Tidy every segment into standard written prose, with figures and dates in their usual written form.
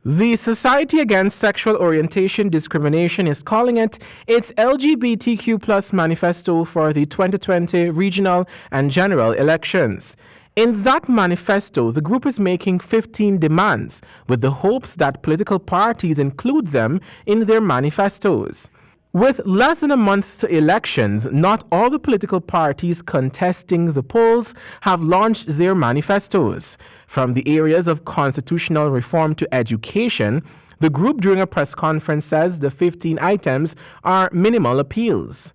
The Society Against Sexual Orientation Discrimination is calling it its LGBTQ plus manifesto for the 2020 regional and general elections. In that manifesto, the group is making 15 demands with the hopes that political parties include them in their manifestos. With less than a month to elections, not all the political parties contesting the polls have launched their manifestos. From the areas of constitutional reform to education, the group during a press conference says the 15 items are minimal appeals.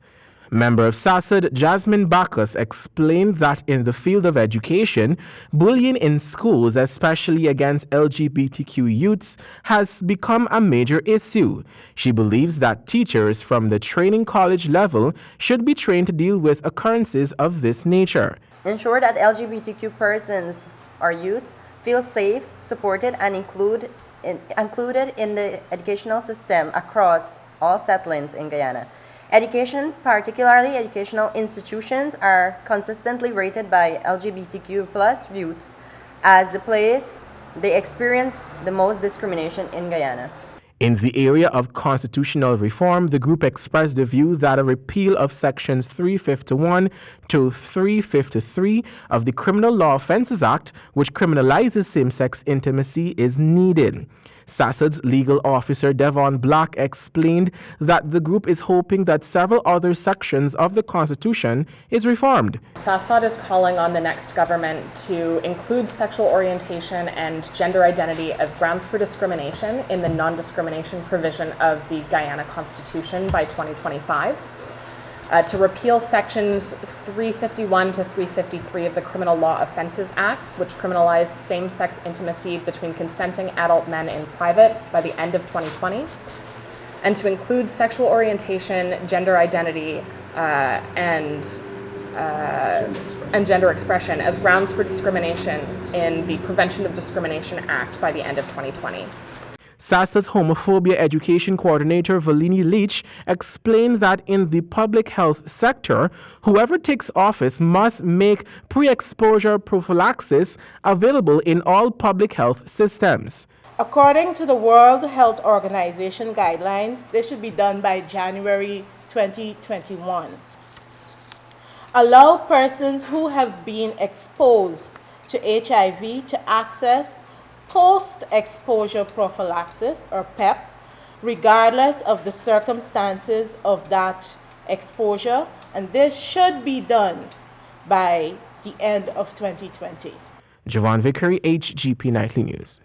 Member of SASAD Jasmine Bacchus explained that in the field of education, bullying in schools, especially against LGBTQ youths, has become a major issue. She believes that teachers from the training college level should be trained to deal with occurrences of this nature. Ensure that LGBTQ persons or youths feel safe, supported, and included in the educational system across all settlings in Guyana. Education, particularly educational institutions, are consistently rated by LGBTQ plus youths as the place they experience the most discrimination in Guyana. In the area of constitutional reform, the group expressed the view that a repeal of sections 351 to 353 of the Criminal Law Offences Act, which criminalizes same-sex intimacy, is needed. SASAD's legal officer Devon Black explained that the group is hoping that several other sections of the Constitution is reformed. SASAD is calling on the next government to include sexual orientation and gender identity as grounds for discrimination in the non-discrimination provision of the Guyana Constitution by 2025. To repeal sections 351 to 353 of the Criminal Law Offences Act, which criminalize same-sex intimacy between consenting adult men in private by the end of 2020, and to include sexual orientation, gender identity, and gender expression as grounds for discrimination in the Prevention of Discrimination Act by the end of 2020. SASA's homophobia education coordinator Valini Leach explained that in the public health sector, whoever takes office must make pre-exposure prophylaxis available in all public health systems. According to the World Health Organization guidelines, this should be done by January 2021. Allow persons who have been exposed to HIV to access post-exposure prophylaxis, or PEP, regardless of the circumstances of that exposure, and this should be done by the end of 2020. Javon Vickery, HGP Nightly News.